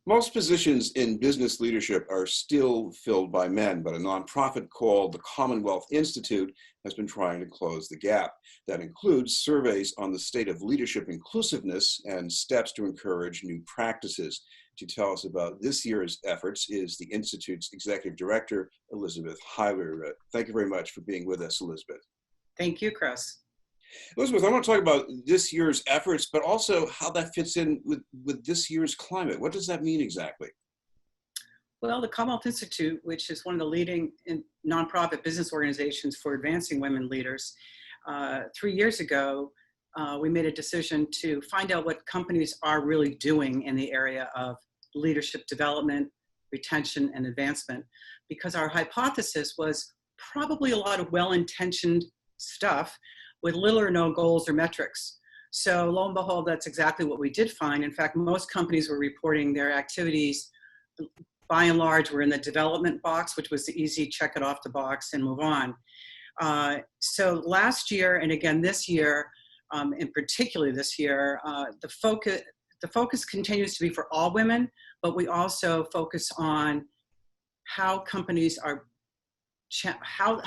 Most positions in business leadership are still filled by men, but a nonprofit called the Commonwealth Institute has been trying to close the gap. That includes surveys on the state of leadership inclusiveness and steps to encourage new practices. To tell us about this year's efforts is the Institute's Executive Director, Elizabeth Heiler. Thank you very much for being with us, Elizabeth. Thank you, Chris. Elizabeth, I want to talk about this year's efforts, but also how that fits in with this year's climate. What does that mean exactly? Well, the Commonwealth Institute, which is one of the leading nonprofit business organizations for advancing women leaders, 3 years ago, we made a decision to find out what companies are really doing in the area of leadership development, retention, and advancement, because our hypothesis was probably a lot of well-intentioned stuff with little or no goals or metrics. So lo and behold, that's exactly what we did find. In fact, most companies were reporting their activities, by and large, were in the development box, which was the easy check it off the box and move on. So last year, and again this year, and particularly this year, the focus continues to be for all women, but we also focus on how companies are how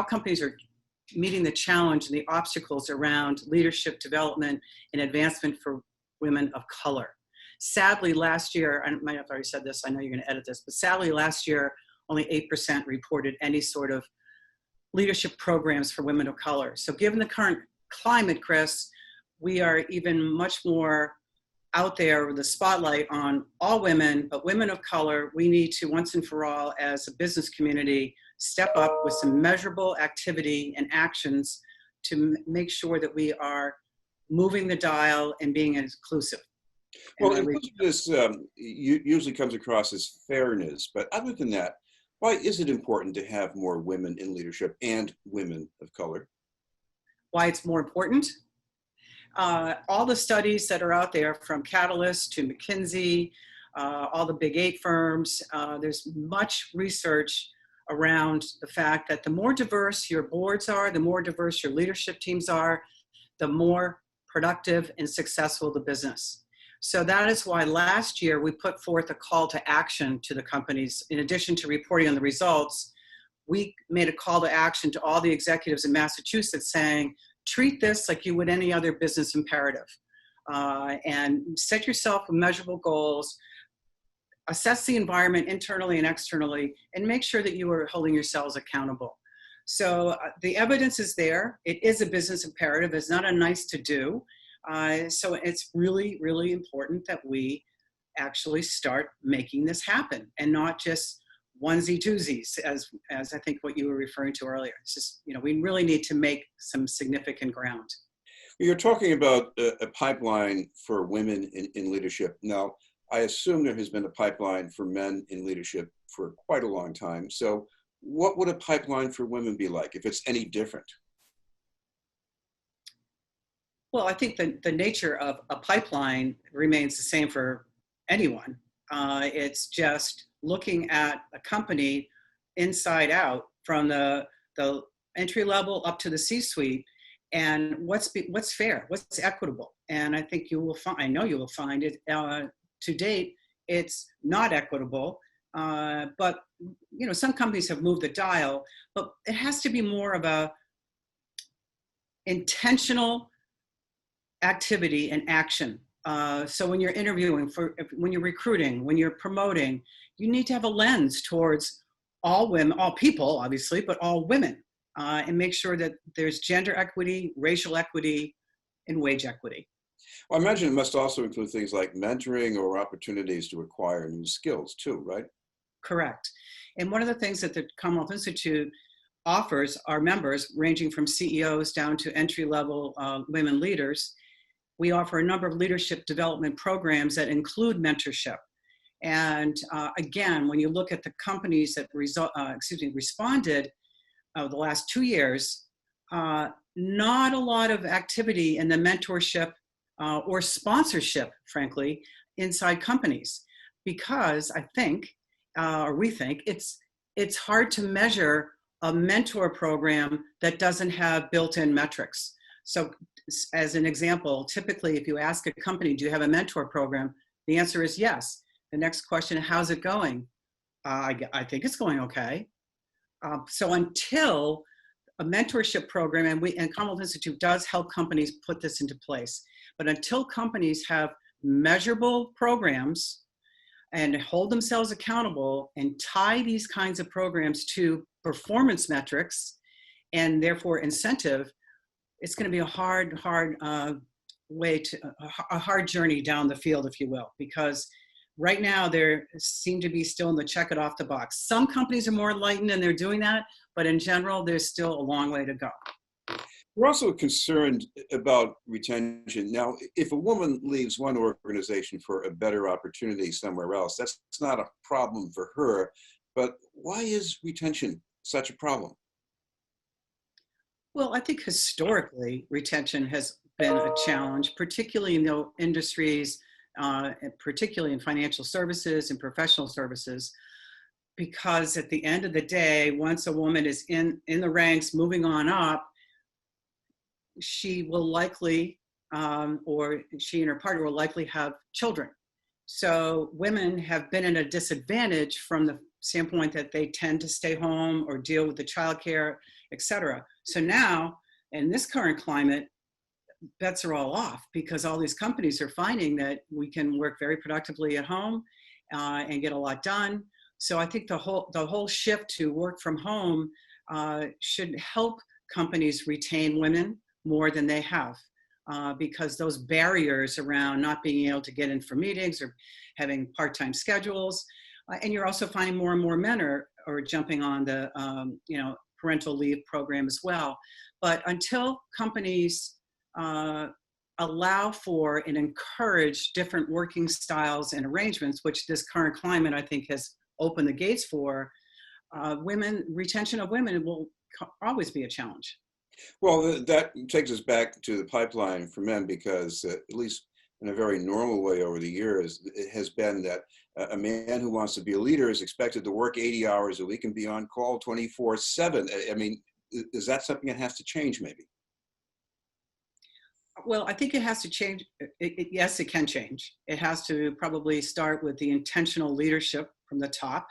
companies are meeting the challenge and the obstacles around leadership development and advancement for women of color. Sadly, last year, I might have already said this, I know you're going to edit this, but sadly last year, only 8% reported any sort of leadership programs for women of color. So given the current climate, Chris, we are even much more out there with the spotlight on all women, but women of color. We need to, once and for all, as a business community, step up with some measurable activity and actions to make sure that we are moving the dial and being inclusive. Well, inclusiveness usually comes across as fairness, but other than that, why is it important to have more women in leadership and women of color? Why it's more important? All the studies that are out there, from Catalyst to McKinsey, all the big 8 firms, there's much research around the fact that the more diverse your boards are, the more diverse your leadership teams are, the more productive and successful the business. So that is why last year we put forth a call to action to the companies. In addition to reporting on the results, we made a call to action to all the executives in Massachusetts saying, treat this like you would any other business imperative, and set yourself measurable goals, assess the environment internally and externally, and make sure that you are holding yourselves accountable. So the evidence is there. It is a business imperative. It's not a nice to do. So it's really, really important that we actually start making this happen and not just onesie twosies, as I think what you were referring to earlier. It's just, we really need to make some significant ground. You're talking about a pipeline for women in leadership. Now, I assume there has been a pipeline for men in leadership for quite a long time. So what would a pipeline for women be like if it's any different? Well, I think the nature of a pipeline remains the same for anyone. It's just looking at a company inside out, from the entry level up to the C-suite, and what's fair, what's equitable. And I think you will find, I know you will find it, to date, it's not equitable. But some companies have moved the dial, but it has to be more of a intentional activity and action. So when you're interviewing, when you're recruiting, when you're promoting, you need to have a lens towards all women, all people, obviously, but all women, and make sure that there's gender equity, racial equity, and wage equity. Well, I imagine it must also include things like mentoring or opportunities to acquire new skills too, right? Correct. And one of the things that the Commonwealth Institute offers our members, ranging from CEOs down to entry-level women leaders, we offer a number of leadership development programs that include mentorship. And again, when you look at the companies that responded the last 2 years, not a lot of activity in the mentorship or sponsorship, frankly, inside companies, because I think, or we think, it's hard to measure a mentor program that doesn't have built-in metrics. So as an example, typically if you ask a company, do you have a mentor program? The answer is yes. The next question, how's it going? I think it's going okay. So until a mentorship program, and Commonwealth Institute does help companies put this into place, but until companies have measurable programs and hold themselves accountable and tie these kinds of programs to performance metrics and therefore incentive, it's going to be a hard journey down the field, if you will, because right now there seem to be still in the check it off the box. Some companies are more enlightened and they're doing that, but in general, there's still a long way to go. We're also concerned about retention. Now, if a woman leaves one organization for a better opportunity somewhere else, that's not a problem for her. But why is retention such a problem? Well, I think historically, retention has been a challenge, particularly in the industries, particularly in financial services and professional services, because at the end of the day, once a woman is in the ranks, moving on up, she will likely, or she and her partner will likely have children. So women have been in a disadvantage from the standpoint that they tend to stay home or deal with the childcare, et cetera. So now, in this current climate, bets are all off because all these companies are finding that we can work very productively at home and get a lot done. So I think the whole shift to work from home should help companies retain women more than they have, because those barriers around not being able to get in for meetings or having part-time schedules, and you're also finding more and more men are jumping on the parental leave program as well. But until companies allow for and encourage different working styles and arrangements, which this current climate I think has opened the gates for, retention of women will always be a challenge. Well, that takes us back to the pipeline for men because at least in a very normal way over the years, it has been that a man who wants to be a leader is expected to work 80 hours a week and be on call 24/7. I mean, is that something that has to change maybe? Well, I think it has to change. Yes, it can change. It has to probably start with the intentional leadership from the top.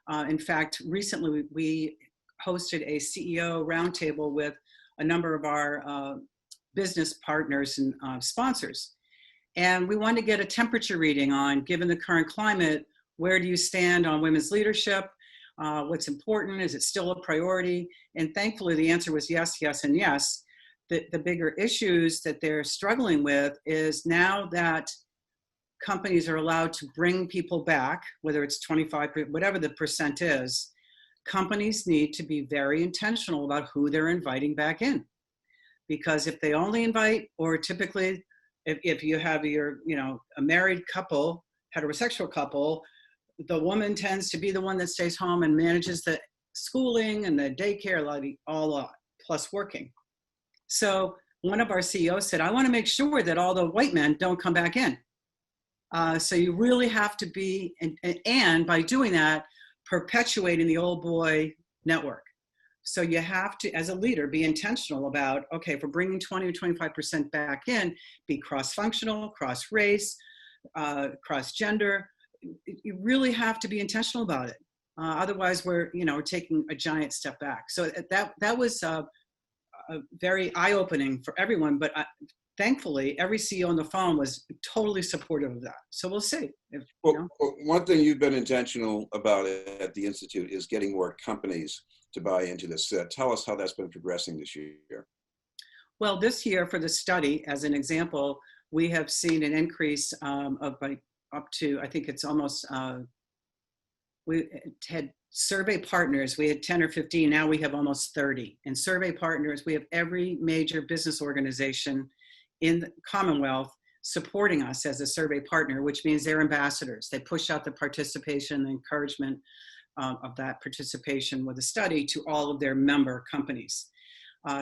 In fact, recently we hosted a CEO roundtable with a number of our business partners and sponsors. And we wanted to get a temperature reading on, given the current climate, where do you stand on women's leadership? What's important? Is it still a priority? And thankfully the answer was yes, yes, and yes. The bigger issues that they're struggling with is now that companies are allowed to bring people back, whether it's 25%, whatever the percent is, companies need to be very intentional about who they're inviting back in. Because if they only invite, or typically if you have a married couple, heterosexual couple, the woman tends to be the one that stays home and manages the schooling and the daycare, all plus working. So one of our CEOs said, I want to make sure that all the white men don't come back in. So you really have to be, and by doing that, perpetuating the old boy network. So you have to, as a leader, be intentional about, okay, if we're bringing 20 or 25% back in, be cross-functional, cross-race, cross-gender. You really have to be intentional about it. Otherwise, we're taking a giant step back. So that was very eye-opening for everyone, but thankfully every CEO on the phone was totally supportive of that. So we'll see. Well, one thing you've been intentional about at the Institute is getting more companies to buy into this. Tell us how that's been progressing this year. Well, this year for the study, as an example, we have seen an increase of up to, I think it's almost, we had survey partners, we had 10 or 15, now we have almost 30. And survey partners, we have every major business organization in the Commonwealth supporting us as a survey partner, which means they're ambassadors. They push out the participation, the encouragement of that participation with the study to all of their member companies.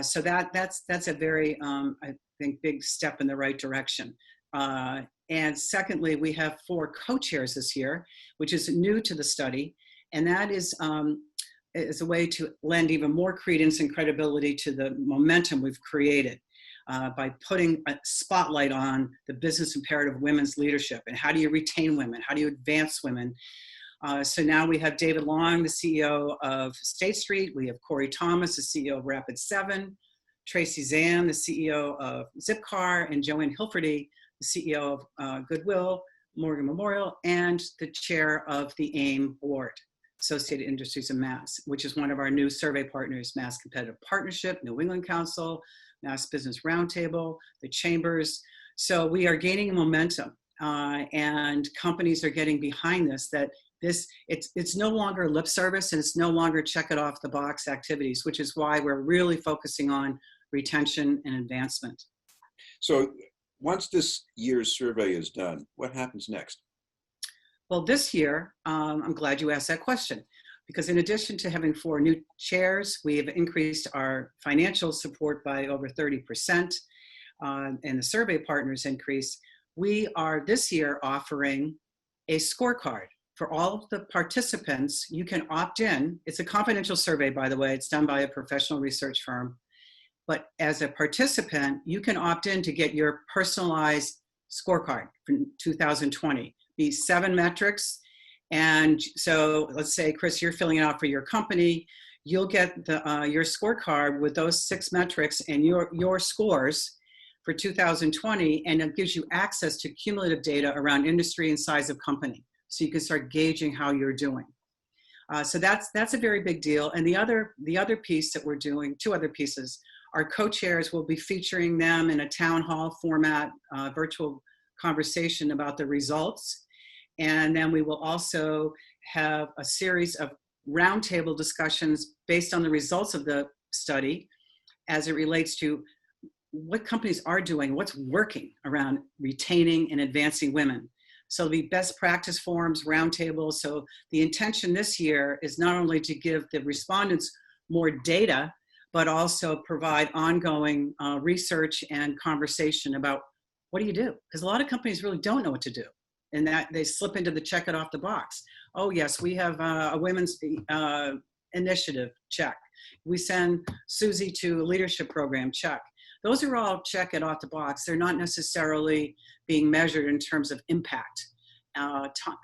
So that's a very, I think, big step in the right direction. And secondly, we have 4 co-chairs this year, which is new to the study. And that is a way to lend even more credence and credibility to the momentum we've created. by putting a spotlight on the business imperative of women's leadership and how do you retain women, how do you advance women. So now we have David Long, the CEO of State Street. We have Corey Thomas, the CEO of Rapid7, Tracy Zan, the CEO of Zipcar, and Joanne Hilferty, the CEO of Goodwill, Morgan Memorial, and the chair of the AIM board, Associated Industries of Mass, which is one of our new survey partners, Mass Competitive Partnership, New England Council, Mass Business Roundtable, the Chambers. So we are gaining momentum and companies are getting behind this, that it's no longer lip service and it's no longer check it off the box activities, which is why we're really focusing on retention and advancement. So once this year's survey is done, what happens next? Well, this year, I'm glad you asked that question, because in addition to having 4 new chairs, we have increased our financial support by over 30%, and the survey partners increased. We are this year offering a scorecard for all of the participants. You can opt in. It's a confidential survey, by the way. It's done by a professional research firm. But as a participant, you can opt in to get your personalized scorecard for 2020. These 7 metrics. And so let's say, Chris, you're filling it out for your company. You'll get your scorecard with those 6 metrics and your scores for 2020. And it gives you access to cumulative data around industry and size of company. So you can start gauging how you're doing. So that's a very big deal. And the other piece that we're doing, 2 other pieces, our co-chairs will be featuring them in a town hall format, virtual conversation about the results. And then we will also have a series of roundtable discussions based on the results of the study as it relates to what companies are doing, what's working around retaining and advancing women. So the best practice forums, roundtables. So the intention this year is not only to give the respondents more data, but also provide ongoing research and conversation about what do you do? Because a lot of companies really don't know what to do, and that they slip into the check it off the box. Oh yes, we have a women's initiative, check. We send Susie to a leadership program, check. Those are all check it off the box. They're not necessarily being measured in terms of impact.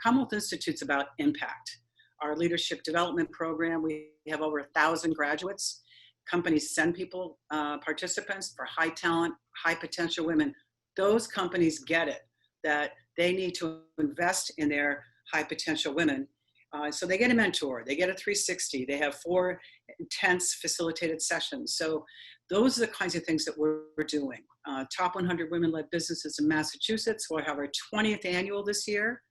Commonwealth Institute's about impact. Our leadership development program, we have over 1,000 graduates. Companies send people, participants for high talent, high potential women. Those companies get it, that they need to invest in their high potential women. So they get a mentor, they get a 360, they have 4 intense facilitated sessions. So those are the kinds of things that we're doing. Top 100 women-led businesses in Massachusetts. We'll have our 20th annual this year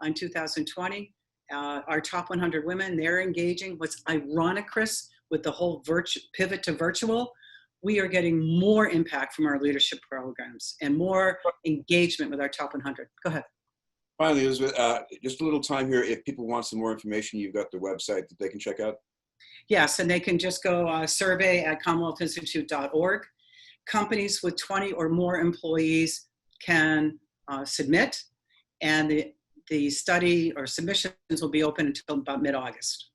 in 2020. Our top 100 women, they're engaging. What's ironic, Chris, with the whole pivot to virtual, we are getting more impact from our leadership programs and more engagement with our top 100. Go ahead. Finally, Elizabeth, just a little time here. If people want some more information, you've got the website that they can check out. Yes, and they can just go survey at commonwealthinstitute.org. Companies with 20 or more employees can submit, and the study or submissions will be open until about mid-August.